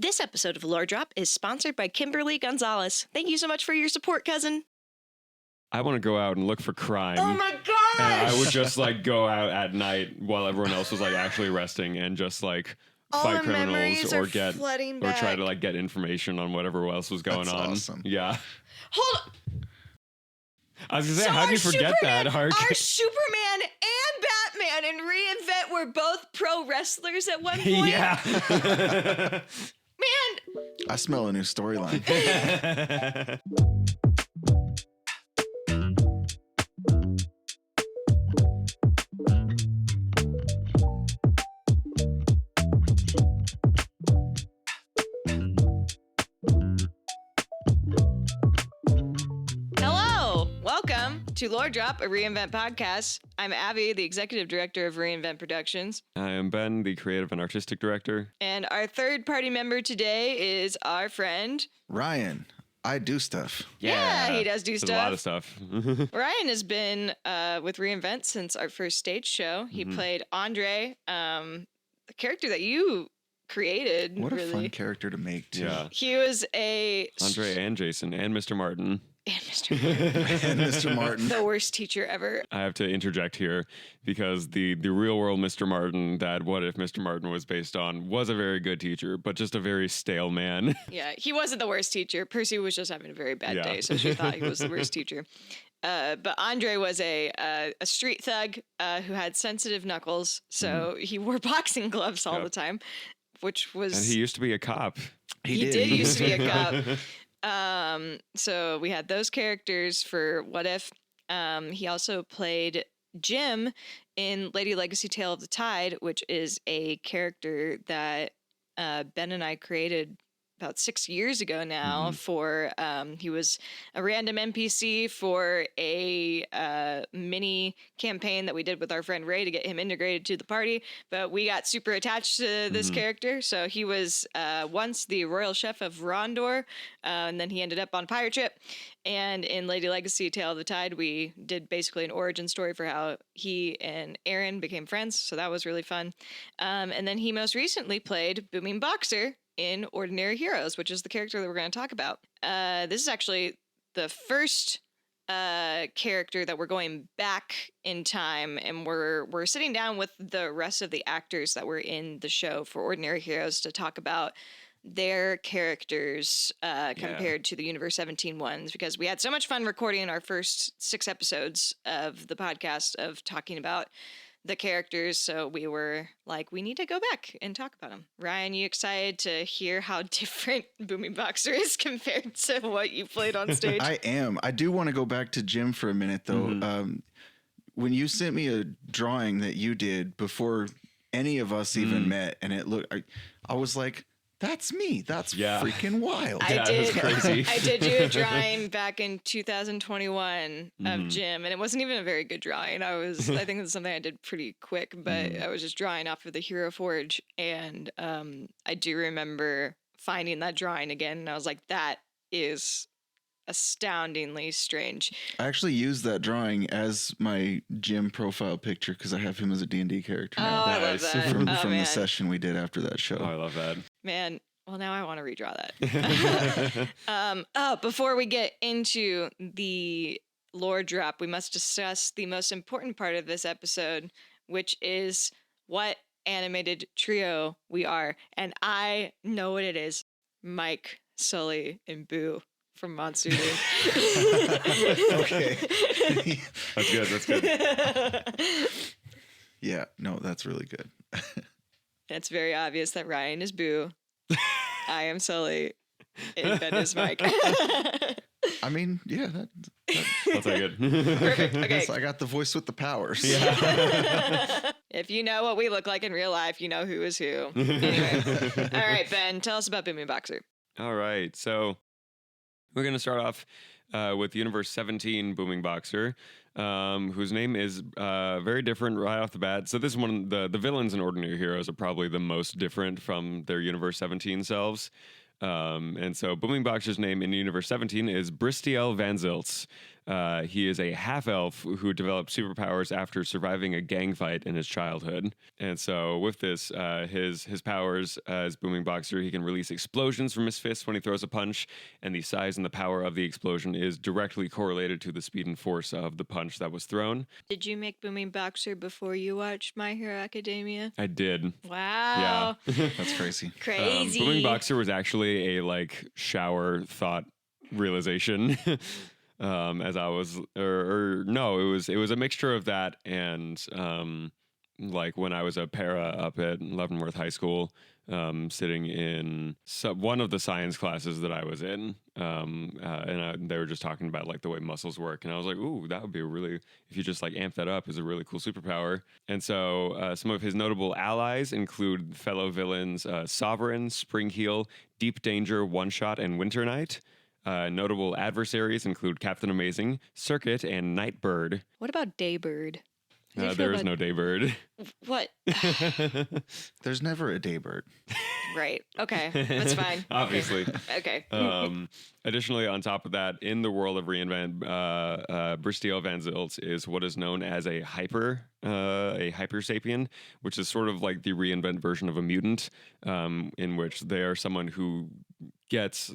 This episode of Lore Drop is sponsored by Kimberly Gonzalez. Thank you so much for your support, cousin. I want to go out and look for crime. Oh my gosh! And I would just like go out at night while everyone else was like actually resting and just like fight criminals or try to like get information on whatever else was going on. Awesome. Yeah. Hold on. I was gonna say, how do you forget that, Hark? Our Superman and Batman in Reinvent were both pro wrestlers at one point. Yeah. Man. I smell a new storyline. Welcome to Lore Drop, a Reinvent podcast. I'm Abby, the executive director of Reinvent Productions. I am Ben, the creative and artistic director. And our third party member today is our friend Ryan. I do stuff. Yeah, he does do stuff. A lot of stuff. Ryan has been with Reinvent since our first stage show. He played Andre, a character that you created. What a fun character to make, too. Yeah. He was Andre and Jason and Mr. Martin. And Mr. Martin. And Mr. Martin. The worst teacher ever. I have to interject here because the real world Mr. Martin that What If Mr. Martin was based on was a very good teacher, but just a very stale man. Yeah, he wasn't the worst teacher. Percy was just having a very bad day, so she thought he was the worst teacher. But Andre was a street thug who had sensitive knuckles, so he wore boxing gloves all the time, which was... And he used to be a cop. He did used to be a cop. So we had those characters for What If. He also played Jim in Lady Legacy Tale of the Tide, which is a character that Ben and I created about 6 years ago now for, he was a random NPC for a mini campaign that we did with our friend Ray to get him integrated to the party, but we got super attached to this character. So he was once the royal chef of Rondor, and then he ended up on a pirate ship. And in Lady Legacy Tale of the Tide, we did basically an origin story for how he and Aaron became friends. So that was really fun. And then he most recently played Booming Boxer in Ordinary Heroes, which is the character that we're going to talk about. This is actually the first character that we're going back in time, and we're sitting down with the rest of the actors that were in the show for Ordinary Heroes to talk about their characters compared to the Universe 17 ones, because we had so much fun recording our first 6 episodes of the podcast of talking about the characters, so we were like, we need to go back and talk about them. Ryan, you excited to hear how different Booming Boxer is compared to what you played on stage? I am. I do want to go back to Jim for a minute, though. When you sent me a drawing that you did before any of us even met, and it looked, I was like, that's me. That's freaking wild. I did. That's crazy. I did do a drawing back in 2021 of Jim, and it wasn't even a very good drawing. I think it's something I did pretty quick, but I was just drawing off of the Hero Forge, and I do remember finding that drawing again, and I was like, that is astoundingly strange. I actually used that drawing as my Jim profile picture because I have him as a D&D character now. I love that. From the session we did after that show. Oh, I love that. Man, well, now I want to redraw that. Before we get into the lore drop, we must discuss the most important part of this episode, which is what animated trio we are. And I know what it is. Mike, Sully, and Boo from Monster Dude. Okay. That's good. Yeah, no, that's really good. It's very obvious that Ryan is Boo. I am Sully. And Ben is Mike. I mean, yeah, That's all good. Perfect. Okay. I got the voice with the powers. Yeah. If you know what we look like in real life, you know who is who. Anyway. All right, Ben, tell us about Booming Boxer. All right. So we're going to start off with Universe 17 Booming Boxer, whose name is very different right off the bat. So this is one of the villains in Ordinary Heroes are probably the most different from their Universe 17 selves. And so Booming Boxer's name in Universe 17 is Bristiel Van Zilts. He is a half-elf who developed superpowers after surviving a gang fight in his childhood. And so with this, his powers as Booming Boxer, he can release explosions from his fists when he throws a punch, and the size and the power of the explosion is directly correlated to the speed and force of the punch that was thrown. Did you make Booming Boxer before you watched My Hero Academia? I did. Wow. Yeah. That's crazy. Crazy. Booming Boxer was actually a shower thought realization. As I was, or no, it was a mixture of that and when I was a para up at Leavenworth High School, sitting in one of the science classes that I was in, and they were just talking about the way muscles work, and I was like, ooh, that would be if you just amp that up, is a really cool superpower. And so some of his notable allies include fellow villains Sovereign, Springheel, Deep Danger, One Shot, and Winter Knight. Notable adversaries include Captain Amazing, Circuit, and Nightbird. What about Daybird? There is no Daybird. What? There's never a Daybird. Right. Okay. That's fine. Obviously. Okay. Additionally, on top of that, in the world of Reinvent, Bristiel Van Zilt is what is known as a hyper sapien, which is sort of like the Reinvent version of a mutant, in which they are someone who gets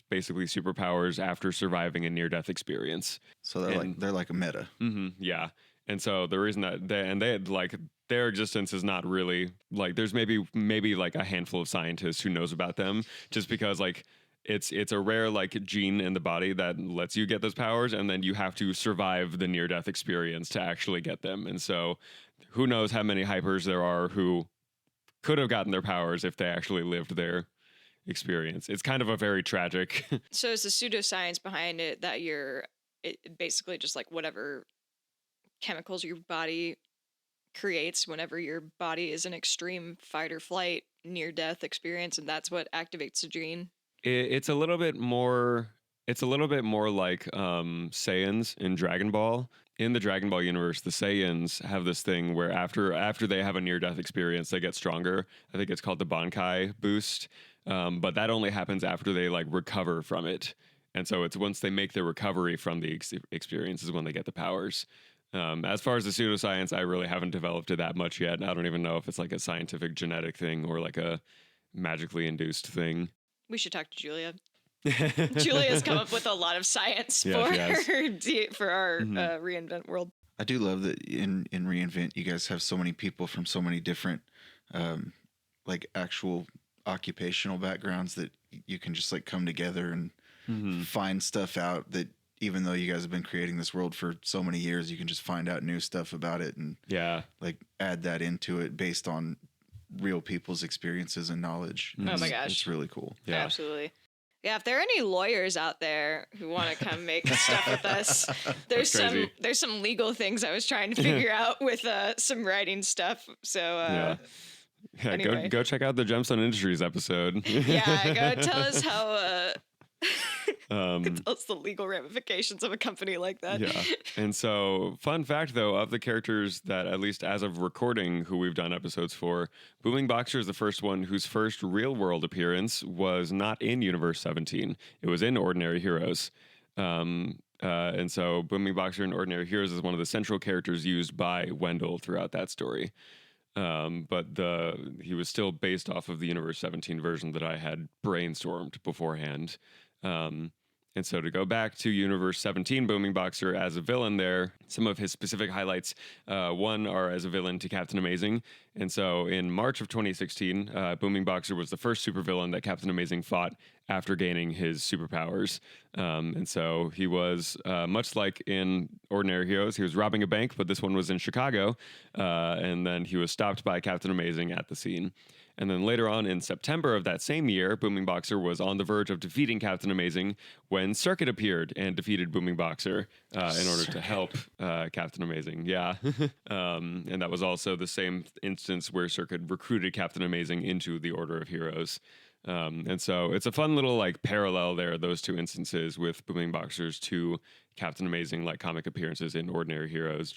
basically superpowers after surviving a near-death experience. So they're like a meta. Mm-hmm, yeah. And so the reason that they had their existence is not really there's maybe a handful of scientists who knows about them, just because it's a rare gene in the body that lets you get those powers, and then you have to survive the near-death experience to actually get them. And so who knows how many hypers there are who could have gotten their powers if they actually lived their experience. It's kind of a very tragic. So is the pseudoscience behind it that basically just whatever chemicals your body creates whenever your body is in extreme fight or flight near death experience, and that's what activates the gene? It's a little bit more like Saiyans in Dragon Ball. In the Dragon Ball universe, the Saiyans have this thing where after they have a near-death experience, they get stronger. I think it's called the Bankai boost, but that only happens after they recover from it. And so it's once they make the recovery from the experience is when they get the powers. As far as the pseudoscience, I really haven't developed it that much yet. I don't even know if it's a scientific genetic thing or a magically induced thing. We should talk to Julia. Julia's come up with a lot of science for our Reinvent world. I do love that in Reinvent, you guys have so many people from so many different, actual occupational backgrounds that you can just come together and find stuff out that, even though you guys have been creating this world for so many years, you can just find out new stuff about it and add that into it based on real people's experiences and knowledge. Oh my gosh. It's really cool. Yeah. Absolutely. Yeah, if there are any lawyers out there who want to come make stuff with us, there's some legal things I was trying to figure out with some writing stuff. So anyway. Go check out the Gemstone Industries episode. Yeah, go tell us how tell us the legal ramifications of a company like that. Yeah. And so, fun fact though, of the characters that, at least as of recording, who we've done episodes for, Booming Boxer is the first one whose first real world appearance was not in Universe 17. It was in Ordinary Heroes. And so Booming Boxer in Ordinary Heroes is one of the central characters used by Wendell throughout that story. But he was still based off of the Universe 17 version that I had brainstormed beforehand. And so to go back to Universe 17, Booming Boxer as a villain there, some of his specific highlights, one are as a villain to Captain Amazing. And so in March of 2016, Booming Boxer was the first supervillain that Captain Amazing fought after gaining his superpowers. And so he was, much like in Ordinary Heroes, he was robbing a bank, but this one was in Chicago. And then he was stopped by Captain Amazing at the scene. And then later on in September of that same year, Booming Boxer was on the verge of defeating Captain Amazing when Circuit appeared and defeated Booming Boxer in order to help Captain Amazing. Yeah. And that was also the same instance where Circuit recruited Captain Amazing into the Order of Heroes. And so it's a fun little parallel there, those two instances with Booming Boxer's two Captain Amazing comic appearances in Ordinary Heroes.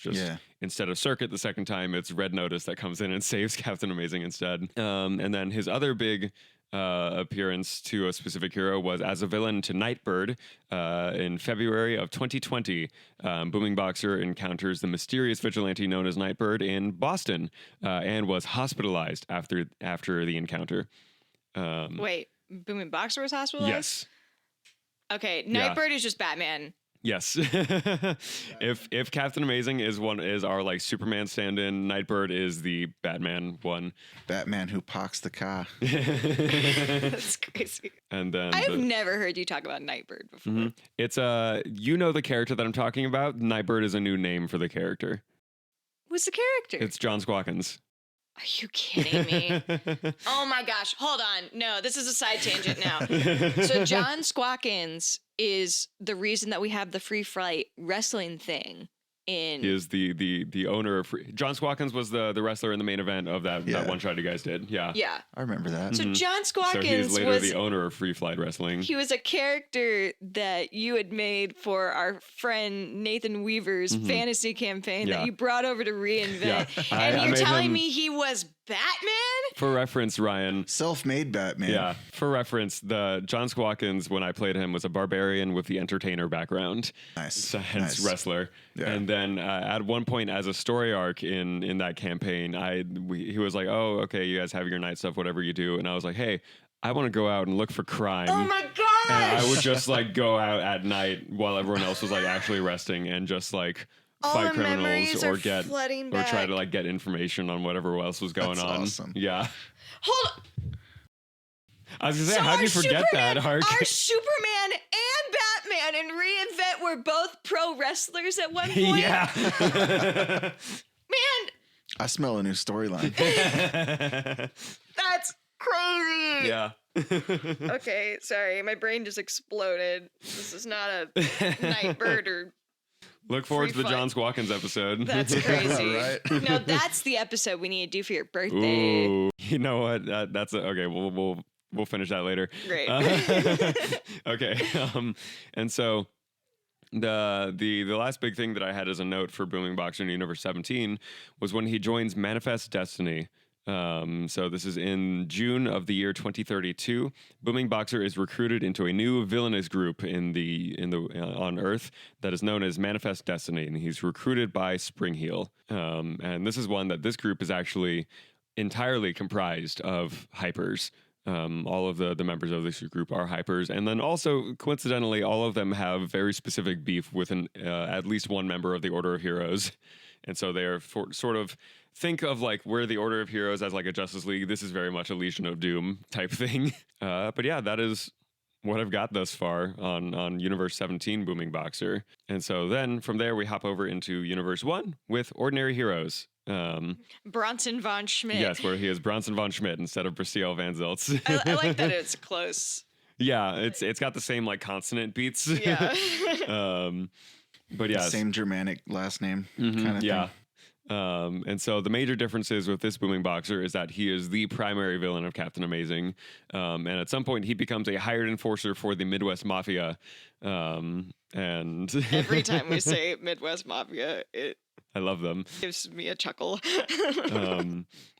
Instead of Circuit the second time, it's Red Notice that comes in and saves Captain Amazing instead. And then his other big appearance to a specific hero was as a villain to Nightbird in February of 2020. Booming Boxer encounters the mysterious vigilante known as Nightbird in Boston and was hospitalized after the encounter. Wait, Booming Boxer was hospitalized? Yes. Okay, Yeah. Nightbird is just Batman. Yes. If Captain Amazing is our like Superman stand-in, Nightbird is the Batman one. Batman who parks the car. That's crazy. And then I've never heard you talk about Nightbird before. it's you know the character that I'm talking about. Nightbird is a new name for the character. What's the character? It's John Squawkins. Are you kidding me? Oh my gosh. Hold on. No, this is a side tangent now. So John Squawkins is the reason that we have the free flight wrestling thing in. He is the owner of John Squawkins was the wrestler in the main event of that one shot you guys did. Yeah. Yeah. I remember that. So John So Squawkins he is later was the owner of Free Flight Wrestling. he was a character that you had made for our friend Nathan Weaver's fantasy campaign Yeah. that you brought over to reinvent. Yeah. And I you're made telling him- me he was Batman? For reference, Ryan. Self-made Batman. Yeah. For reference, the John Squawkins when I played him was a barbarian with the entertainer background. Nice. So hence Nice. wrestler. Yeah. And then at one point as a story arc in that campaign, he was like, "Oh, okay, you guys have your night stuff, whatever you do." And I was like, "Hey, I want to go out and look for crime." Oh my And I gosh! would just like go out at night while everyone else was like actually resting and just like All fight the criminals memories or are get flooding or try back. to like get information on whatever else was going That's on. awesome. Yeah. Hold on. I was gonna say, So how do our you forget Superman, that, Hark? Our Superman and Batman in Reinvent were both pro wrestlers at one point. Yeah. Man, I smell a new storyline. that's crazy. Yeah. Okay, sorry. My brain just exploded. This is not a Nightbird or Look forward Free to the flight. John Squawkins episode. that's crazy. Right. No, that's the episode we need to do for your birthday. Ooh, you know what? Okay. We'll finish that later. Great. Okay. And so the last big thing that I had as a note for Booming Boxer in Universe 17 was when he joins Manifest Destiny. So this is in June of the year 2032. Booming Boxer is recruited into a new villainous group on Earth that is known as Manifest Destiny, and he's recruited by Springheel. And this is one that this group is actually entirely comprised of hypers. All of the members of this group are hypers, and then also coincidentally, all of them have very specific beef with at least one member of the Order of Heroes, and so they are sort of. Think of like we're the Order of Heroes as like a Justice League. This is very much a Legion of Doom type thing. But yeah, that is what I've got thus far on Universe 17 Booming Boxer. And so then from there we hop over into Universe 1 with Ordinary Heroes. Bronson von Schmidt. Yes, where he is Bronson von Schmidt instead of Brastiel Van Ziltz. I like that it's close. Yeah, it's got the same like consonant beats. Yeah. But yeah, Same Germanic last name kind of yeah. thing. And so the major differences with this Booming Boxer is that he is the primary villain of Captain Amazing. And at some point he becomes a hired enforcer for the Midwest Mafia. And Every time we say Midwest Mafia, it I love them. gives me a chuckle.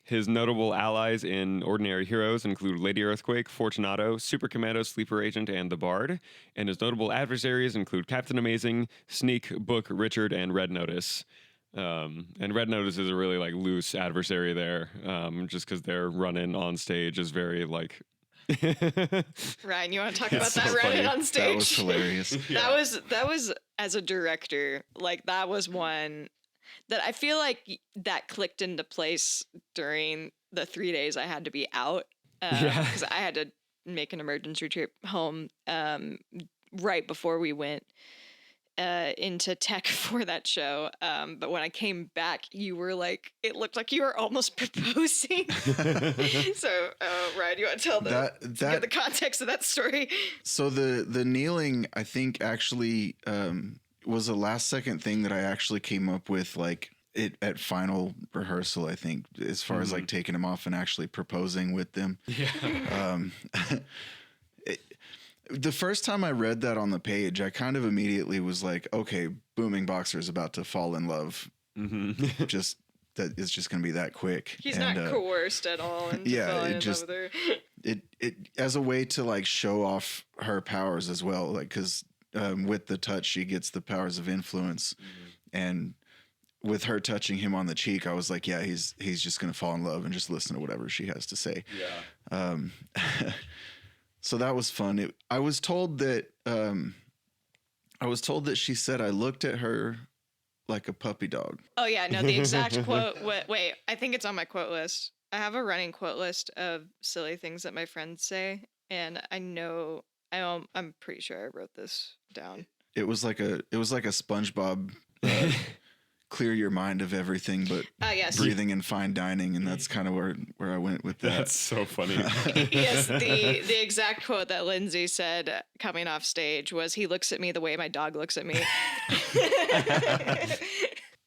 His notable allies in Ordinary Heroes include Lady Earthquake, Fortunato, Super Commando, Sleeper Agent, and the Bard. And his notable adversaries include Captain Amazing, Sneak, Book, Richard, and Red Notice. And Red Notice is a really like loose adversary there, just because their run-in on stage is very like. Ryan, you want to talk It's about so that funny. right on stage? That was hilarious. That was as a director, like that was one that I feel like that clicked into place during the 3 days I had to be out Yeah. because I had to make an emergency trip home right before we went into tech for that show. But when I came back, you were like, it looked like you were almost proposing. So, Ryan, you want to tell give the context of that story? So the kneeling, I think, actually was a last second thing that I actually came up with, like it at final rehearsal. I think, as far as like taking him off and actually proposing with them. Yeah. The first time I read that on the page, I kind of immediately was like, okay, Booming Boxer is about to fall in love. Just that it's just going to be that quick. He's not coerced at all into yeah, falling it in just- love with her. it as a way to like show off her powers as well, like because with the touch she gets the powers of influence, and with her touching him on the cheek, I was like, yeah, he's just gonna fall in love and just listen to whatever she has to say. Yeah. So that was fun. I was told that she said I looked at her like a puppy dog. Oh yeah, no, the exact quote. Wait, I think it's on my quote list. I have a running quote list of silly things that my friends say, and I'm pretty sure I wrote this down. It was like a SpongeBob. Clear your mind of everything but yes. breathing and fine dining, and that's kind of where I went with that. That's so funny. Yes, the exact quote that Lindsay said coming off stage was, "He looks at me the way my dog looks at me."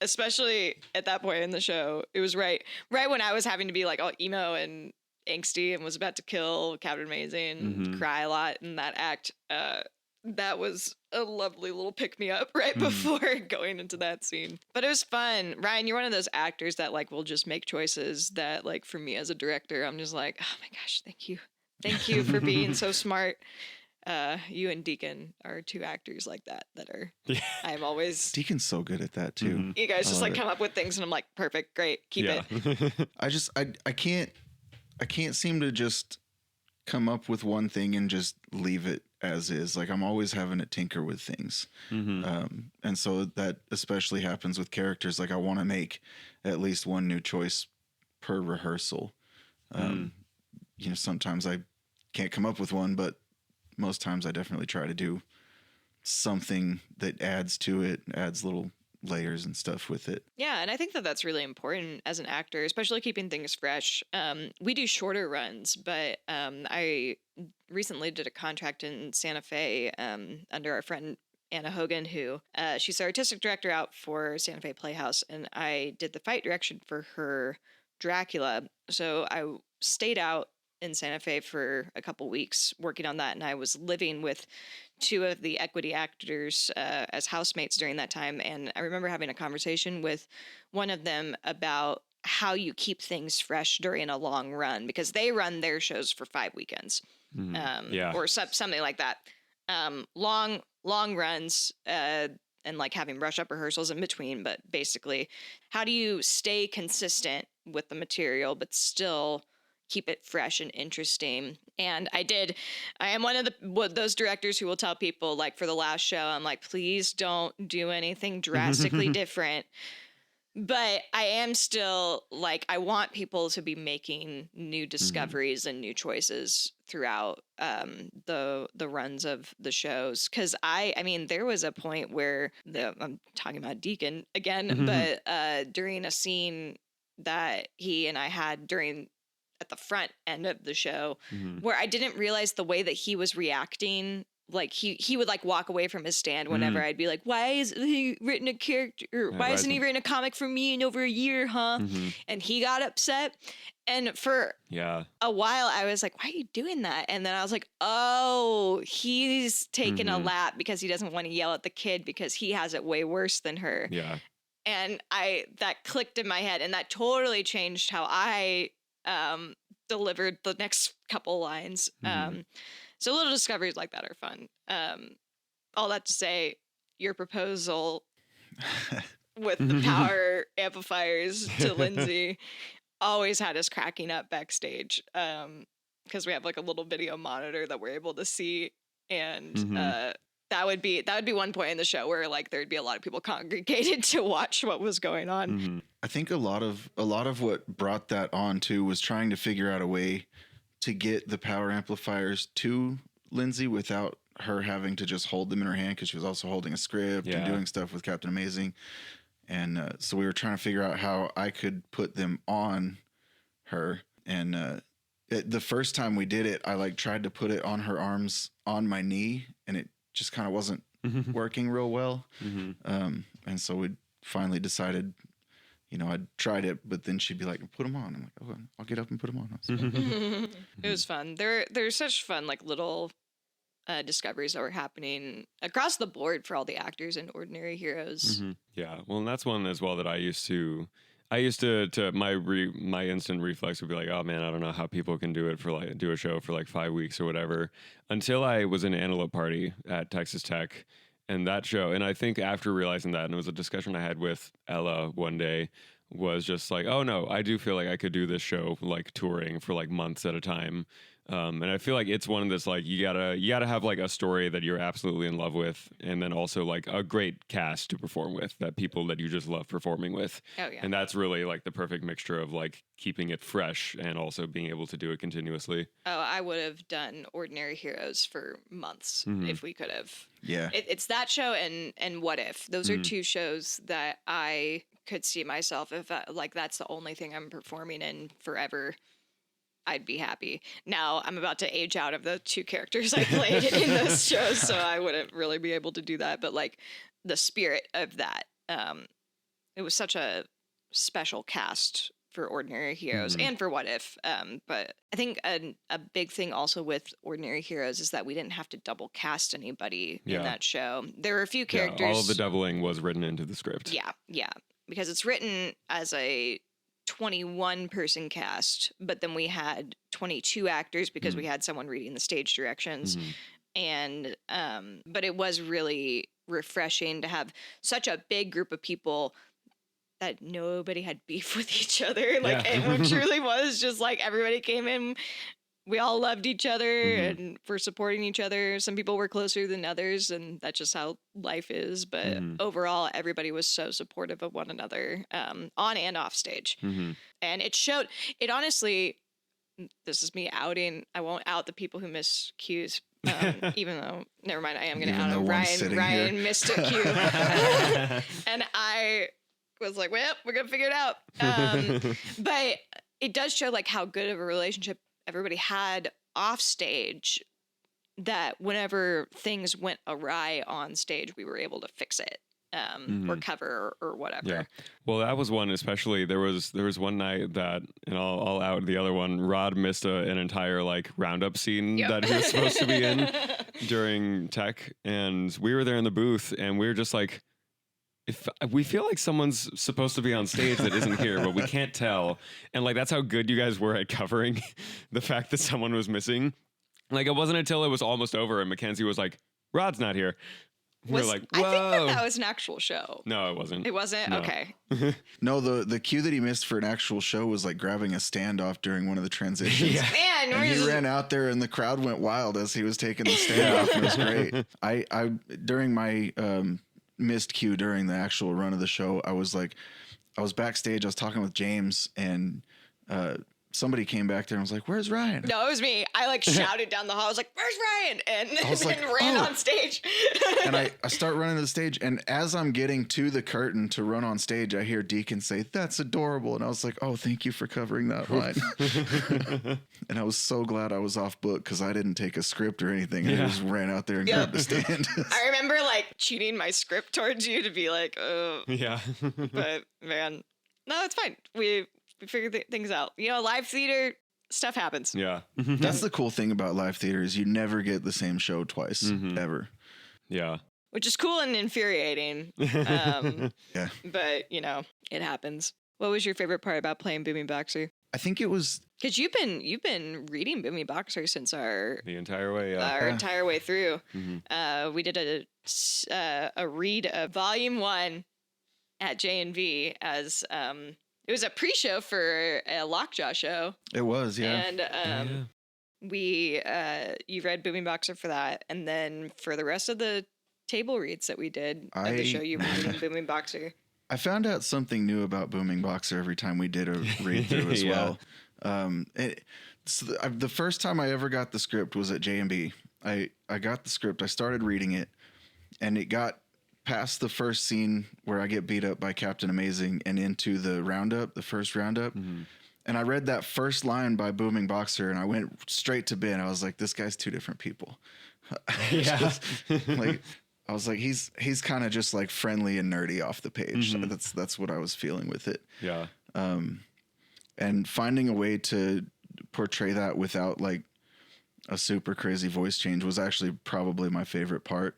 Especially at that point in the show, it was right when I was having to be like all emo and angsty and was about to kill Captain Amazing, cry a lot in that act. That was a lovely little pick-me-up right before going into that scene. But it was fun. Ryan, you're one of those actors that like will just make choices that like for me as a director, I'm just like, oh my gosh, thank you. Thank you for being so smart. You and Deacon are two actors like that are I've always Deacon's so good at that too. You guys just like come up with things and I'm like, perfect, great, keep it. I can't seem to just come up with one thing and just leave it as is. Like I'm always having to tinker with things. And so that especially happens with characters. Like I want to make at least one new choice per rehearsal. Sometimes I can't come up with one, but most times I definitely try to do something that adds to it, adds little layers and stuff with it. Yeah, and I think that that's really important as an actor, especially keeping things fresh. We do shorter runs, but I recently did a contract in Santa Fe under our friend Anna Hogan, who she's the artistic director out for Santa Fe Playhouse, and I did the fight direction for her Dracula. So I stayed out in Santa Fe for a couple weeks working on that, and I was living with two of the equity actors as housemates during that time. And I remember having a conversation with one of them about how you keep things fresh during a long run, because they run their shows for 5 weekends, or something like that. Long runs, and like having brush up rehearsals in between. But basically, how do you stay consistent with the material, but still keep it fresh and interesting? And I am one of those directors who will tell people, like, for the last show, I'm like, please don't do anything drastically different. But I am still like, I want people to be making new discoveries and new choices throughout the runs of the shows. Because I mean, there was a point where I'm talking about Deacon again, but during a scene that he and I had at the front end of the show, where I didn't realize the way that he was reacting. Like he would like walk away from his stand whenever I'd be like, why isn't he written a character? Or why isn't he written a comic for me in over a year, huh? And he got upset. And for a while I was like, why are you doing that? And then I was like, oh, he's taking a lap because he doesn't want to yell at the kid because he has it way worse than her. Yeah. And that clicked in my head, and that totally changed how I delivered the next couple lines. So little discoveries like that are fun. All that to say, your proposal with the power amplifiers to Lindsay always had us cracking up backstage, because we have like a little video monitor that we're able to see, and that would be one point in the show where like there'd be a lot of people congregated to watch what was going on. I think a lot of what brought that on too was trying to figure out a way to get the power amplifiers to Lindsay without her having to just hold them in her hand, because she was also holding a script and doing stuff with Captain Amazing. And so we were trying to figure out how I could put them on her. And the first time we did it, I like tried to put it on her arms on my knee, and it just kind of wasn't working real well. And so we finally decided, I'd tried it, but then she'd be like, put them on. I'm like, oh, I'll get up and put them on. It was fun. There's such fun, like little discoveries that were happening across the board for all the actors in Ordinary Heroes. Yeah. Well, and that's one as well that I used to I used to my instant reflex would be like, oh man, I don't know how people can do a show for like 5 weeks or whatever. Until I was in Antelope Party at Texas Tech, and that show, and I think after realizing that, and it was a discussion I had with Ella one day, was just like, oh no, I do feel like I could do this show like touring for like months at a time. And I feel like it's one of this like you gotta have like a story that you're absolutely in love with, and then also like a great cast to perform with, that people that you just love performing with. Oh yeah. And that's really like the perfect mixture of like keeping it fresh and also being able to do it continuously. Oh, I would have done Ordinary Heroes for months if we could have. Yeah. It's that show and What If. Those are two shows that I could see myself if like that's the only thing I'm performing in forever. I'd be happy. Now I'm about to age out of the two characters I played in those shows, so I wouldn't really be able to do that. But like the spirit of that, it was such a special cast for Ordinary Heroes and for What If. But I think a big thing also with Ordinary Heroes is that we didn't have to double cast anybody in that show. There were a few characters. Yeah, all of the doubling was written into the script. Yeah, because it's written as a 21 person cast, but then we had 22 actors because we had someone reading the stage directions. And but it was really refreshing to have such a big group of people that nobody had beef with each other. Like it truly was just like everybody came in, we all loved each other and were supporting each other. Some people were closer than others, and that's just how life is. But overall, everybody was so supportive of one another, on and off stage. And it showed, it honestly, this is me outing, I won't out the people who miss cues. Even though, never mind, I am going to out them. Ryan missed a cue. And I was like, well, we're going to figure it out. But it does show like how good of a relationship everybody had off stage, that whenever things went awry on stage, we were able to fix it, or cover or whatever. Yeah. Well, that was one, especially there was one night that, and I'll out the other one, Rod missed an entire like roundup scene that he was supposed to be in during tech. And we were there in the booth and we were just like, if we feel like someone's supposed to be on stage that isn't here, but we can't tell. And like, that's how good you guys were at covering the fact that someone was missing. Like, it wasn't until it was almost over and Mackenzie was like, Rod's not here. We were like, whoa. I think that was an actual show. No, it wasn't. It wasn't? No. Okay. No, the cue that he missed for an actual show was like grabbing a standoff during one of the transitions. Man, and he ran out there and the crowd went wild as he was taking the standoff. And it was great. I during my missed cue during the actual run of the show, I was backstage, I was talking with James, and somebody came back there and was like, where's Ryan? No, it was me. I like shouted down the hall. I was like, where's Ryan? And then ran on stage. And I start running to the stage. And as I'm getting to the curtain to run on stage, I hear Deacon say, that's adorable. And I was like, oh, thank you for covering that line. And I was so glad I was off book because I didn't take a script or anything. I just ran out there and grabbed the stand. I remember like cheating my script towards you to be like, oh. Yeah. But man, no, it's fine. We figure things out. You know, live theater stuff happens. Yeah. That's the cool thing about live theater is you never get the same show twice, ever. Yeah. Which is cool and infuriating. Yeah. But, you know, it happens. What was your favorite part about playing Booming Boxer? I think it was... Because you've been reading Booming Boxer since the entire way, entire way through. We did a read of Volume 1 at J&V as... it was a pre-show for a Lockjaw show. It was, yeah. And you read Booming Boxer for that, and then for the rest of the table reads that we did of the show, you were reading Booming Boxer. I found out something new about Booming Boxer every time we did a read through as well. The first time I ever got the script was at J&B. I got the script, I started reading it, and it got past the first scene where I get beat up by Captain Amazing and into the roundup, the first roundup. And I read that first line by Booming Boxer and I went straight to Ben. I was like, this guy's two different people. I was like, he's kind of just like friendly and nerdy off the page. That's what I was feeling with it. Yeah. And finding a way to portray that without like a super crazy voice change was actually probably my favorite part.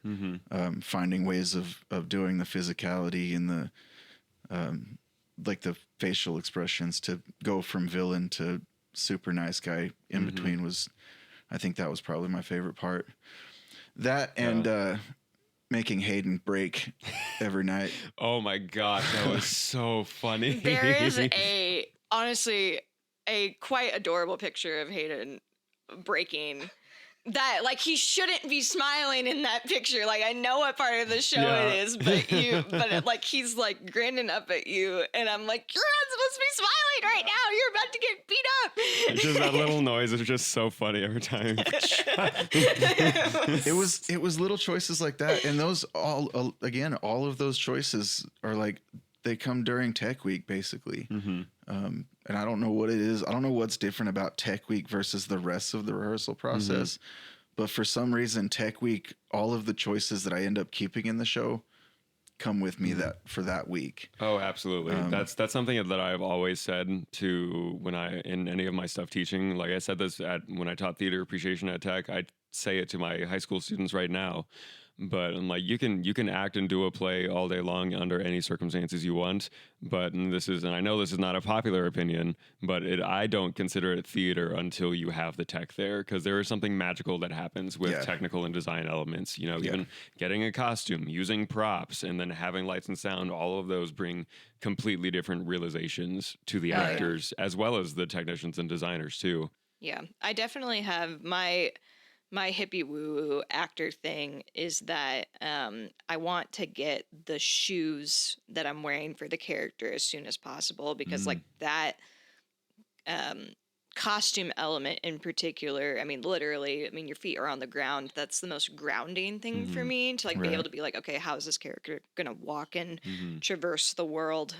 Finding ways of doing the physicality and like the facial expressions to go from villain to super nice guy in between was, I think that was probably my favorite part. That and making Hayden break every night. Oh my gosh, that was so funny. There is honestly a quite adorable picture of Hayden breaking that, like, he shouldn't be smiling in that picture. Like, I know what part of the show it is, but like, he's like grinning up at you, and I'm like, you're not supposed to be smiling right now. You're about to get beat up. It's just that little noise is just so funny every time. It was little choices like that, and those all of those choices are like, they come during Tech Week basically. And I don't know what it is. I don't know what's different about Tech Week versus the rest of the rehearsal process. But for some reason, Tech Week, all of the choices that I end up keeping in the show come with me for that week. Oh, absolutely. That's something that I've always said to in any of my stuff teaching. Like I said this when I taught theater appreciation at Tech. I say it to my high school students right now. But I'm like, you can act and do a play all day long under any circumstances you want. But and I know this is not a popular opinion, but I don't consider it theater until you have the tech there, because there is something magical that happens with technical and design elements. You know, even getting a costume, using props, and then having lights and sound. All of those bring completely different realizations to the actors as well as the technicians and designers too. Yeah, I definitely have my hippie woo-woo actor thing is that I want to get the shoes that I'm wearing for the character as soon as possible, because like that costume element in particular, I mean, literally, I mean, your feet are on the ground. That's the most grounding thing for me, to like be able to be like, okay, how is this character gonna walk and traverse the world?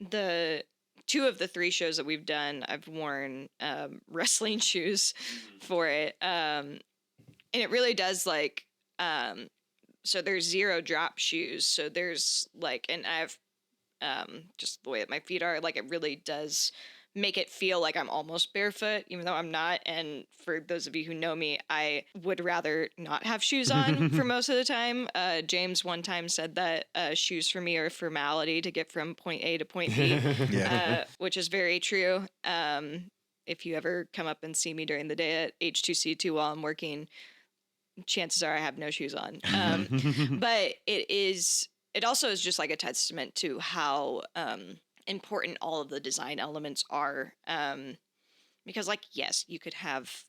The two of the three shows that we've done, I've worn wrestling shoes for it. And it really does like, so there's 0 drop shoes. So there's like, and I've just the way that my feet are, like it really does make it feel like I'm almost barefoot, even though I'm not. And for those of you who know me, I would rather not have shoes on for most of the time. James one time said that shoes for me are a formality to get from point A to point B, which is very true. If you ever come up and see me during the day at H2C2 while I'm working, chances are I have no shoes on. But it also is just like a testament to how important all of the design elements are, because like, yes, you could have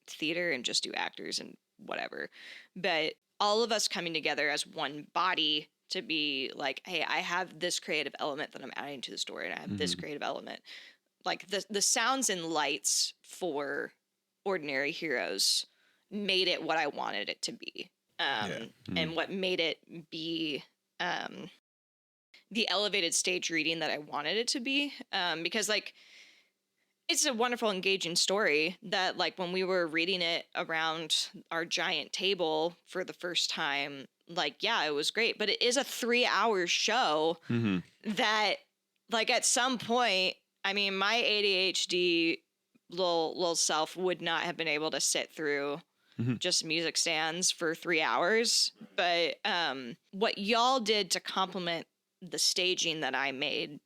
theater and just do actors and whatever, but all of us coming together as one body to be like, hey, I have this creative element that I'm adding to the story, and I have this creative element, like the sounds and lights for Ordinary Heroes made it what I wanted it to be, and what made it be the elevated stage reading that I wanted it to be, because like, it's a wonderful, engaging story that like when we were reading it around our giant table for the first time, like, yeah, it was great, but it is a 3-hour show that like at some point, I mean, my ADHD little self would not have been able to sit through just music stands for 3 hours. But what y'all did to complement the staging that I made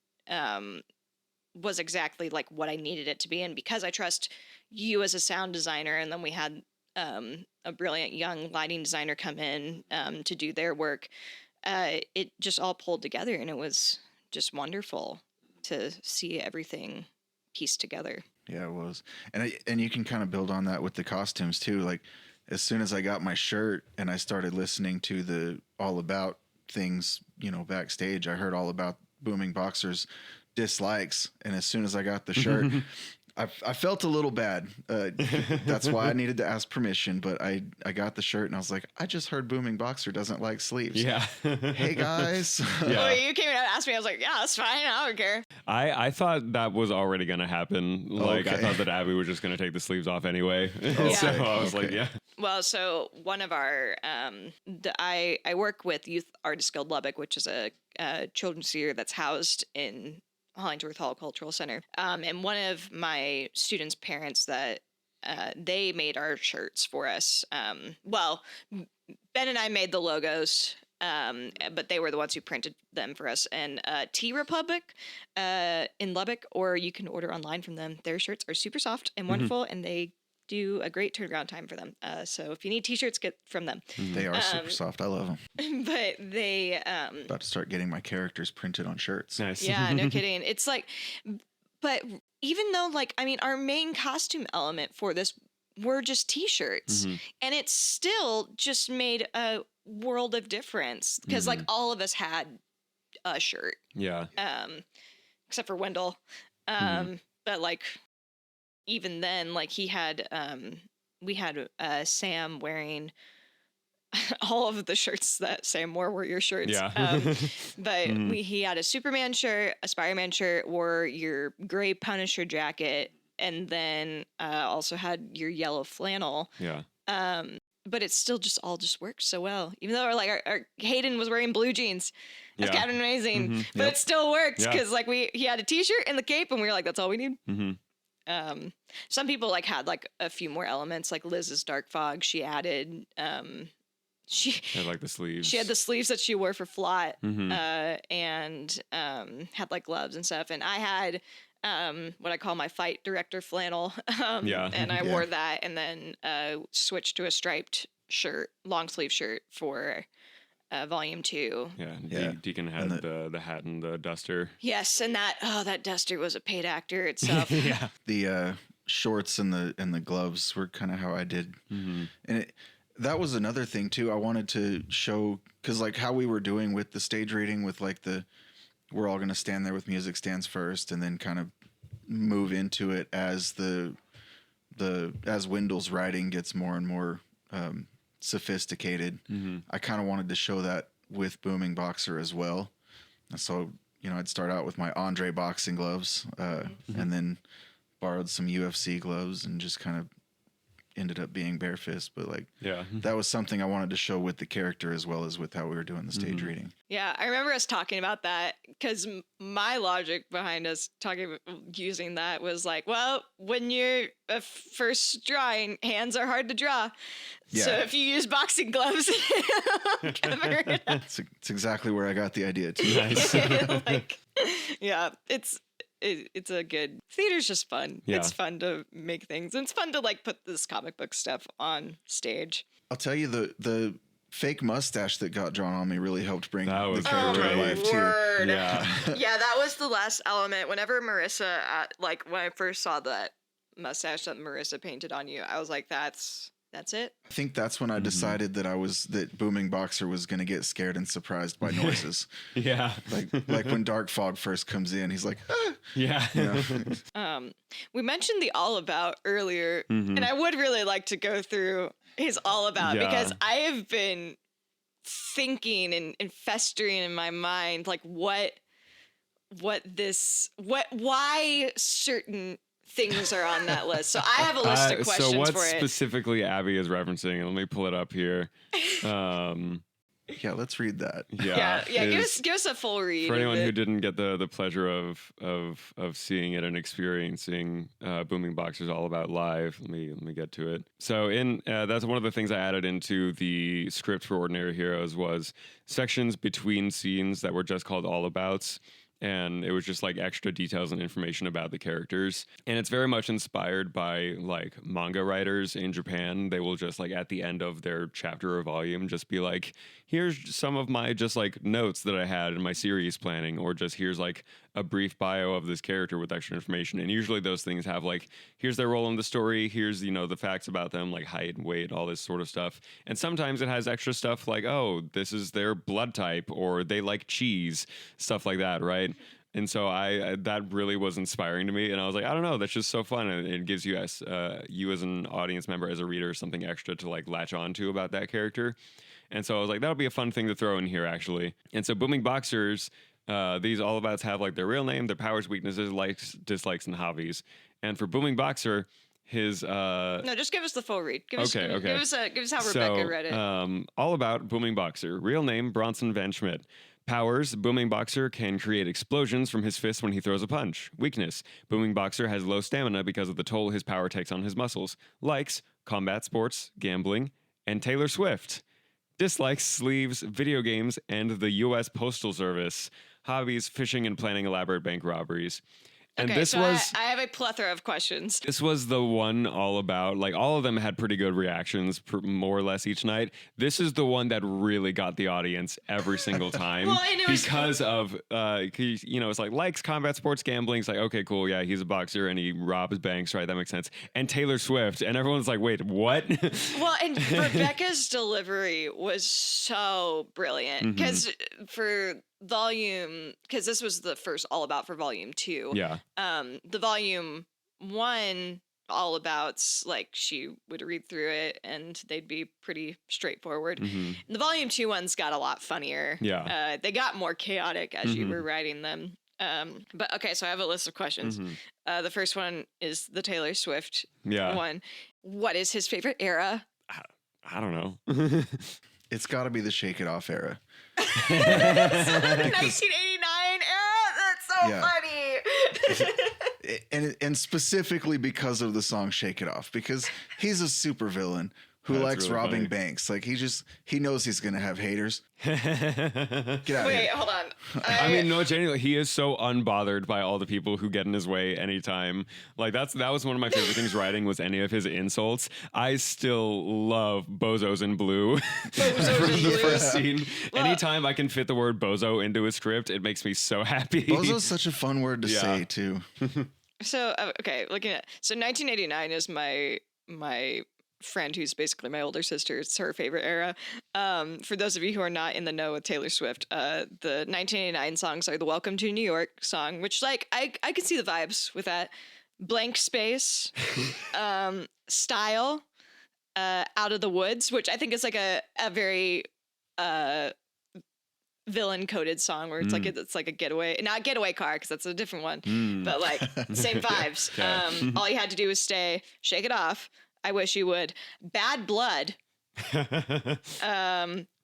was exactly like what I needed it to be. And because I trust you as a sound designer, and then we had a brilliant young lighting designer come in to do their work, it just all pulled together, and it was just wonderful to see everything pieced together. Yeah, it was. And you can kind of build on that with the costumes too. Like, as soon as I got my shirt and I started listening to the All About things, you know, backstage, I heard all about Booming Boxer's dislikes. And as soon as I got the shirt, I felt a little bad. That's why I needed to ask permission. But I got the shirt and I was like, I just heard Booming Boxer doesn't like sleeves. Yeah. Hey guys. Well, you came in and asked me. I was like, yeah, that's fine. I don't care. I thought that was already going to happen. Like, I thought that Abby was just going to take the sleeves off anyway. So I was like, yeah. Well, so one of our, I work with Youth Artists Guild Lubbock, which is a children's theater that's housed in Hollingsworth Hall Cultural Center. And one of my students' parents that they made our shirts for us. Well, Ben and I made the logos. But they were the ones who printed them for us. And Tea Republic in Lubbock, or you can order online from them. Their shirts are super soft and wonderful, and they do a great turnaround time for them. So if you need t-shirts, get from them. They are super soft. I love them. But they About to start getting my characters printed on shirts. Nice. yeah, no kidding. It's like, but even though, like, I mean, our main costume element for this were just t-shirts, and it still just made a world of difference because like all of us had a shirt, Yeah. except for Wendell. But like, even then, like he had, we had Sam wearing all of the shirts that Sam wore were your shirts. Yeah. But he had a Superman shirt, a Spider-Man shirt, wore your gray Punisher jacket, and then also had your yellow flannel. Yeah. But it still just all just works so well. Even though our Hayden was wearing blue jeans. That's Yeah. Captain Amazing. But Yep. it still worked Yeah. because like he had a t-shirt and the cape, and we were like, that's all we need. Mm-hmm. Some people like had like a few more elements, like Liz's Dark Fog. She added she I like the sleeves. she had the sleeves that she wore for Flot, Mhm. and had like gloves and stuff. And I had what I call my fight director flannel. Yeah. And I Yeah. wore that, and then switched to a striped shirt, long sleeve shirt for volume 2. Yeah. Yeah. Deacon had And the hat and the duster. Yes, and that duster was a paid actor itself. Yeah. The shorts and the gloves were kind of how I did, and that was another thing too. I wanted to show because like how we were doing with the stage reading, with like we're all gonna stand there with music stands first, and then kind of move into it as as Wendell's writing gets more and more sophisticated. I kind of wanted to show that with Booming Boxer as well. So, I'd start out with my Andre boxing gloves, and then borrowed some UFC gloves and just kind of ended up being bare fist. But like, Yeah. that was something I wanted to show with the character as well as with how we were doing the stage reading. Yeah, I remember us talking about that because my logic behind us using that was like, well, when you're first drawing, hands are hard to draw. So Yeah. if you use boxing gloves, It's exactly where I got the idea too. Nice. like, yeah, it's a good theater's just fun. Yeah. It's fun to make things. And it's fun to like put this comic book stuff on stage. I'll tell you, the fake mustache that got drawn on me really helped bring That the was character to great. life too. Word. Yeah. Yeah, that was the last element. Whenever Marissa, like when I first saw that mustache that Marissa painted on you, I was like, that's it. I think that's when I decided that Booming Boxer was going to get scared and surprised by noises. Yeah. like when Dark Fog first comes in, he's like, ah! Yeah. We mentioned the All About earlier, and I would really like to go through his All About Yeah. because I have been thinking and festering in my mind like why certain things are on that list. So I have a list of questions so what for it. specifically Abby is referencing? Let me pull it up here. Yeah, let's read that. Yeah, is- give us a full read. For of anyone it. who didn't get the pleasure of seeing it and experiencing Booming Boxers All About live, let me get to it. So that's one of the things I added into the script for Ordinary Heroes was sections between scenes that were just called All Abouts. And it was just like extra details and information about the characters. And it's very much inspired by like manga writers in Japan. They will just like at the end of their chapter or volume just be like, here's some of my just like notes that I had in my series planning, or just here's like a brief bio of this character with extra information. And usually those things have like, here's their role in the story, here's, the facts about them, like height and weight, all this sort of stuff. And sometimes it has extra stuff like, oh, this is their blood type, or they like cheese, stuff like that, right? And so that really was inspiring to me, and I was like, I don't know, that's just so fun, and it gives you as an audience member, as a reader, something extra to like latch on to about that character. And so I was like, that'll be a fun thing to throw in here, actually. And so Booming Boxers, these All Abouts have like their real name, their powers, weaknesses, likes, dislikes, and hobbies. And for Booming Boxer, his No, just give us the full read. Give us Okay. Give us how Rebecca read it. All About Booming Boxer. Real name, Bronson Van Schmidt. Powers, Booming Boxer can create explosions from his fist when he throws a punch. Weakness, Booming Boxer has low stamina because of the toll his power takes on his muscles. Likes, combat sports, gambling, and Taylor Swift. dislikes, sleeves, video games, and the U.S. Postal Service. Hobbies, fishing, and planning elaborate bank robberies. And Okay, this so was I have a plethora of questions. this was the one all about, like, all of them had pretty good reactions, more or less each night. This is the one that really got the audience every single time. Well, and it was- because of, it's like likes combat sports gambling. It's like, okay, cool. Yeah, he's a boxer and he robs banks, right? That makes sense. And Taylor Swift. And everyone's like, wait, what? Well, and Rebecca's delivery was so brilliant because for volume, because this was the first All About for volume 2. Yeah. The volume 1 All Abouts, like, she would read through it and they'd be pretty straightforward. The volume 2 ones got a lot funnier. Yeah. They got more chaotic as you were writing them. But okay, so I have a list of questions. The first one is the Taylor Swift one. What is his favorite era? I don't know. It's got to be the Shake It Off era. 1989 era? That's so funny. And specifically because of the song Shake It Off, because he's a supervillain who That's likes really robbing funny. banks. Like, he knows he's going to have haters. Get out Wait, here. hold on. I mean, no, genuinely, he is so unbothered by all the people who get in his way anytime. Like, that was one of my favorite things writing, was any of his insults. I still love bozos in blue. Bozos in The Blue. first scene. Well- Anytime I can fit the word bozo into a script, it makes me so happy. Bozo's such a fun word to Yeah. say, too. So, okay, looking at, so 1989 is my friend who's basically my older sister. It's her favorite era. For those of you who are not in the know with Taylor Swift, the 1989 songs are the Welcome to New York song, which, like, I can see the vibes with that. Blank Space, Style, Out of the Woods, which I think is like a very villain coded song where it's like a getaway, not getaway car, because that's a different one, but like same vibes. Okay. All you had to do was stay, Shake It Off, I Wish You Would, Bad Blood,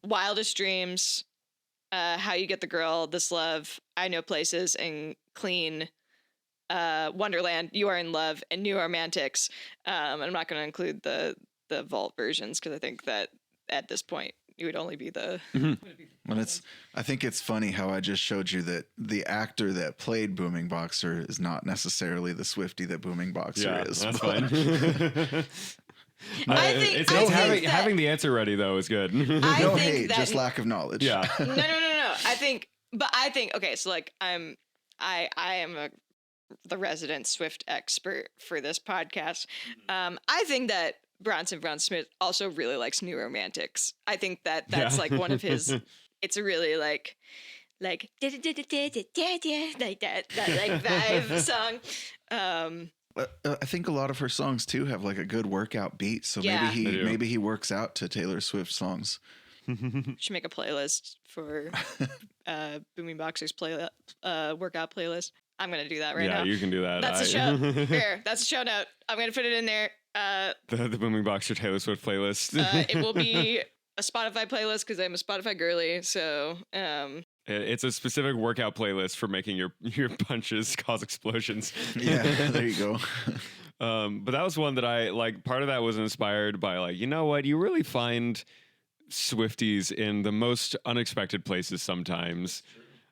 Wildest Dreams, How You Get the Girl, This Love, I Know Places, and Clean, Wonderland, You Are in Love, and New Romantics. I'm not going to include the vault versions because I think that at this point it would only be the. Well, I think it's funny how I just showed you that the actor that played Booming Boxer is not necessarily the Swiftie that Booming Boxer is. That's but- fine. I think having the answer ready though is good. I No think hate, that- just lack of knowledge. Yeah. No. I think okay. So like I am the resident Swift expert for this podcast. I think that Bronson Brown Smith also really likes New Romantics. I think that's like one of his. It's a really like like that like vibe song. I think a lot of her songs too have like a good workout beat. So Yeah. They do. maybe he works out to Taylor Swift songs. Should make a playlist for Booming Boxers workout playlist. I'm gonna do that right now. You can do that. That's a show. Here, that's a show note. I'm gonna put it in there. The Booming Boxer Taylor Swift playlist. It will be a Spotify playlist because I'm a Spotify girly. So, It's a specific workout playlist for making your punches cause explosions. Yeah, there you go. But that was one that I like. Part of that was inspired by, like, you know what? You really find Swifties in the most unexpected places sometimes.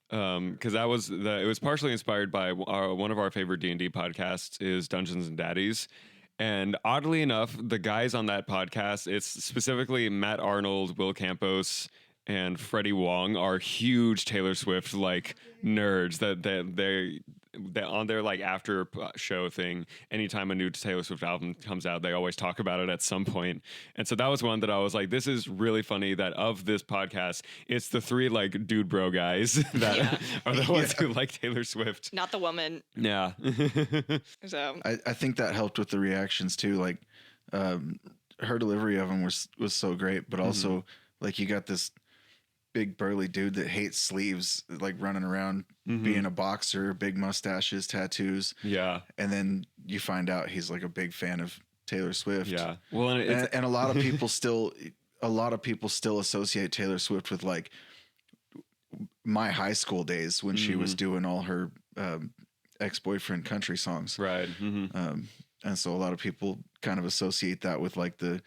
Because it was partially inspired by one of our favorite D&D podcasts is Dungeons and Daddies. And oddly enough, the guys on that podcast, it's specifically Matt Arnold, Will Campos, and Freddie Wong, are huge Taylor Swift like nerds. That they on their like after show thing, anytime a new Taylor Swift album comes out, they always talk about it at some point. And so that was one that I was like, this is really funny that of this podcast, it's the three like dude bro guys that are the ones who like Taylor Swift. not the woman. Yeah. So, I think that helped with the reactions too. Like her delivery of them was so great, but also like you got this big burly dude that hates sleeves, like running around being a boxer, big mustaches, tattoos. Yeah. And then you find out he's like a big fan of Taylor Swift. Yeah. Well, and And a lot of people still associate Taylor Swift with like my high school days when she was doing all her ex-boyfriend country songs. right. And so a lot of people kind of associate that with like the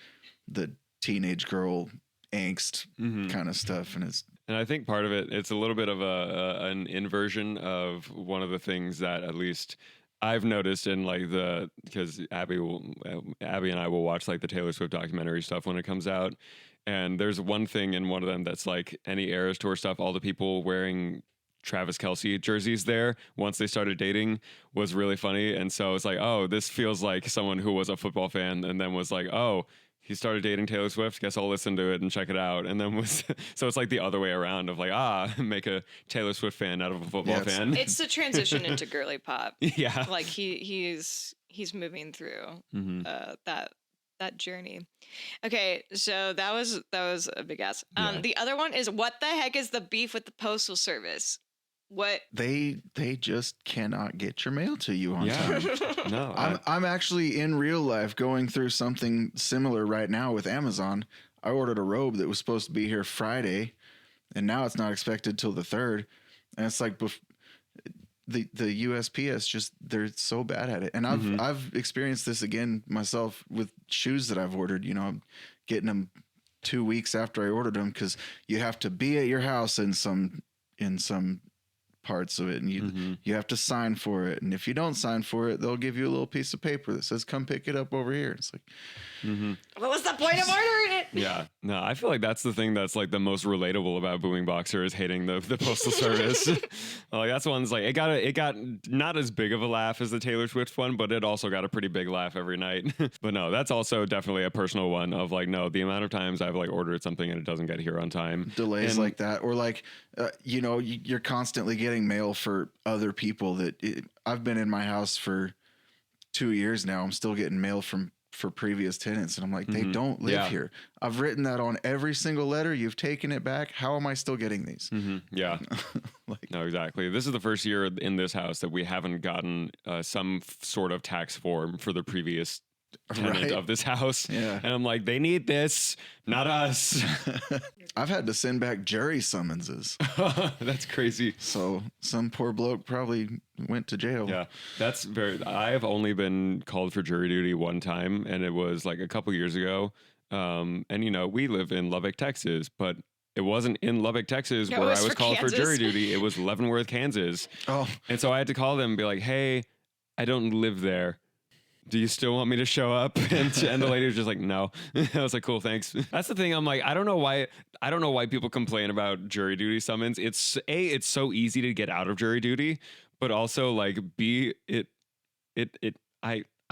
teenage girl angst kind of stuff, and it's. And I think part of it's a little bit of an inversion of one of the things that at least I've noticed in like because Abby and I will watch like the Taylor Swift documentary stuff when it comes out. And there's one thing in one of them that's like any Eras Tour stuff, all the people wearing Travis Kelce jerseys there once they started dating was really funny. And so it's like, oh, this feels like someone who was a football fan and then was like, oh, he started dating Taylor Swift. Guess I'll listen to it and check it out. And then so it's like the other way around of like, make a Taylor Swift fan out of a football fan. It's the transition into girly pop. Yeah. Like he's moving through that journey. Okay, so that was a big ass. The other one is, what the heck is the beef with the Postal Service? What they just cannot get your mail to you on time. No, I'm actually in real life going through something similar right now with Amazon. I ordered a robe that was supposed to be here Friday, and now it's not expected till the 3rd. And it's like the USPS just, they're so bad at it. And I've experienced this again myself with shoes that I've ordered. You know, I'm getting them 2 weeks after I ordered them because you have to be at your house in some parts of it, and you have to sign for it, and if you don't sign for it, they'll give you a little piece of paper that says come pick it up over here. It's like, what was the point of ordering it? Yeah, no, I feel like that's the thing that's like the most relatable about Booming Boxer is hating the Postal Service. Like that's one's like it got not as big of a laugh as the Taylor Swift one, but it also got a pretty big laugh every night. But no, that's also definitely a personal one of like, no, the amount of times I've like ordered something and it doesn't get here on time, delays like that, or like you know, you're constantly getting mail for other people I've been in my house for 2 years now. I'm still getting mail for previous tenants, and I'm like, they don't live here. I've written that on every single letter. You've taken it back. How am I still getting these? Yeah. No, exactly. This is the first year in this house that we haven't gotten some sort of tax form for the previous tenant of this house. Yeah. And I'm like, they need this, not us. I've had to send back jury summonses. That's crazy. So some poor bloke probably went to jail. Yeah, that's I've only been called for jury duty one time, and it was like a couple years ago. And you know, we live in Lubbock, Texas, but it wasn't in Lubbock, Texas where I was called for jury duty. It was Leavenworth, Kansas. Oh. And so I had to call them and be like, hey, I don't live there. Do you still want me to show up? And the lady was just like, no. I was like, cool, thanks. That's the thing. I'm like, I don't know why people complain about jury duty summons. It's so easy to get out of jury duty, but also like I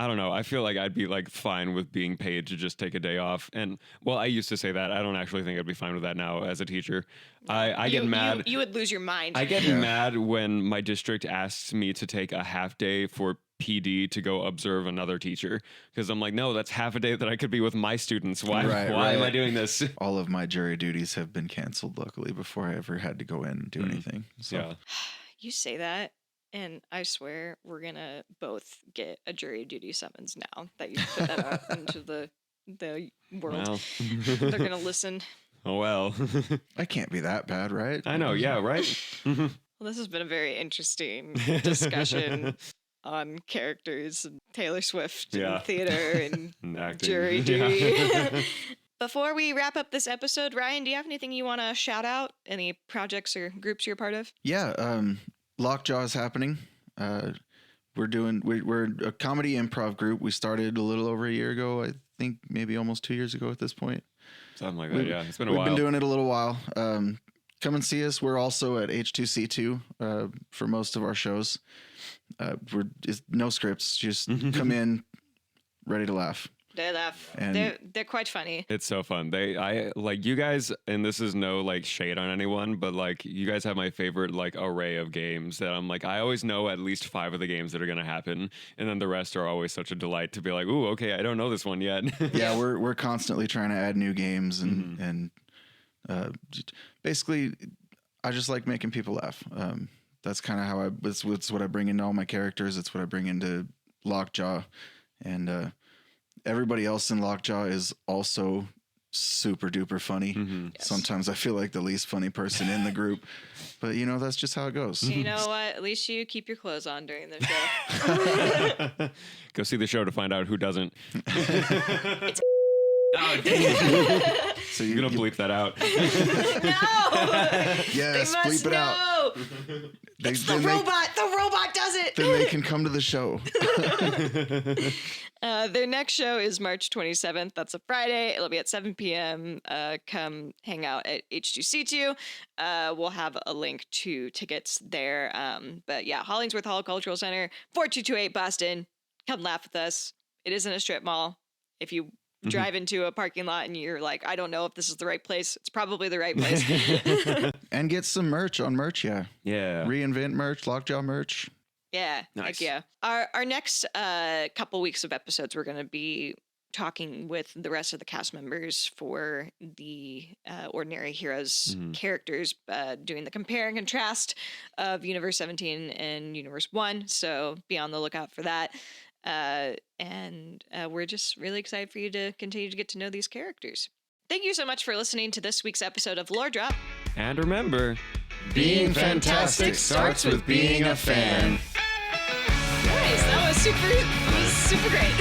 don't know. I feel like I'd be like fine with being paid to just take a day off. And well, I used to say that. I don't actually think I'd be fine with that now as a teacher. I get mad. You would lose your mind. I get mad when my district asks me to take a half day for PD to go observe another teacher, because I'm like, no, that's half a day that I could be with my students. Why am I doing this? All of my jury duties have been canceled, luckily, before I ever had to go in and do anything. So. Yeah. You say that, and I swear we're gonna both get a jury duty summons now that you put that out into the world. Well. They're gonna listen. Oh well. I can't be that bad, right? I know. Yeah. Right. Well, this has been a very interesting discussion on characters and Taylor Swift and theater and jury duty. Before we wrap up this episode, Ryan, do you have anything you want to shout out? Any projects or groups you're part of? Yeah, Lockjaw is happening. We're a comedy improv group. We started a little over a year ago. I think maybe almost 2 years ago at this point. Something like that. Yeah, it's been a while. We've been doing it a little while. Come and see us. We're also at H2C2 for most of our shows. It's no scripts. Just come in, ready to laugh. They laugh. And they're quite funny. It's so fun. I like you guys, and this is no like shade on anyone, but like you guys have my favorite like array of games that I'm like, I always know at least 5 of the games that are gonna happen, and then the rest are always such a delight to be like, ooh, okay, I don't know this one yet. Yeah, we're constantly trying to add new games and basically, I just like making people laugh. That's kind of how it's what I bring into all my characters. It's what I bring into Lockjaw, and everybody else in Lockjaw is also super duper funny. Yes. Sometimes I feel like the least funny person in the group, but you know, that's just how it goes. You know what? At least you keep your clothes on during the show. Go see the show to find out who doesn't. It's Oh, dang it. So You're going to bleep that out. No! Yes, They must bleep it out. know. It's the robot. The robot does it. Then they can come to the show. Their next show is March 27th. That's a Friday. It'll be at 7 p.m. Come hang out at H2C2. We'll have a link to tickets there. But yeah, Hollingsworth Hall Cultural Center, 4228 Boston. Come laugh with us. It isn't a strip mall. If you drive into a parking lot and you're like, I don't know if this is the right place, it's probably the right place. And get some merch on Merch, yeah. Yeah. Reinvent merch, Lockjaw merch. Yeah. Nice. Heck yeah. Our next couple weeks of episodes, we're going to be talking with the rest of the cast members for the Ordinary Heroes characters, doing the compare and contrast of Universe 17 and Universe 1. So be on the lookout for that. And we're just really excited for you to continue to get to know these characters. Thank you so much for listening to this week's episode of Lore Drop. And remember, Being fantastic starts with being a fan. Nice, that was super great.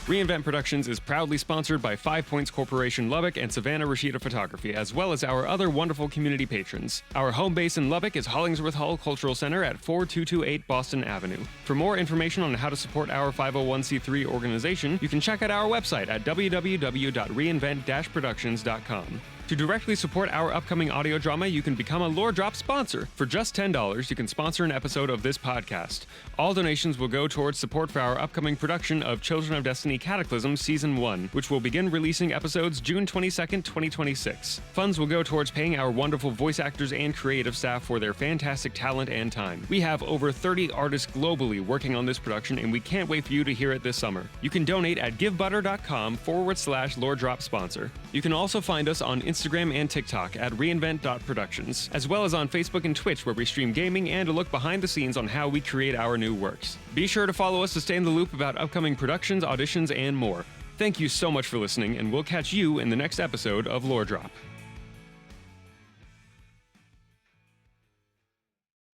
Reinvent Productions is proudly sponsored by 5 Points Corporation Lubbock and Savannah Rashida Photography, as well as our other wonderful community patrons. Our home base in Lubbock is Hollingsworth Hall Cultural Center at 4228 Boston Avenue. For more information on how to support our 501c3 organization, you can check out our website at www.reinvent-productions.com. To directly support our upcoming audio drama, you can become a Lore Drop sponsor. For just $10, you can sponsor an episode of this podcast. All donations will go towards support for our upcoming production of Children of Destiny Cataclysm Season 1, which will begin releasing episodes June 22nd, 2026. Funds will go towards paying our wonderful voice actors and creative staff for their fantastic talent and time. We have over 30 artists globally working on this production, and we can't wait for you to hear it this summer. You can donate at givebutter.com/Lore Drop sponsor. You can also find us on Instagram and TikTok at reinvent.productions, as well as on Facebook and Twitch, where we stream gaming and a look behind the scenes on how we create our new works. Be sure to follow us to stay in the loop about upcoming productions, auditions, and more. Thank you so much for listening, and we'll catch you in the next episode of Lore Drop.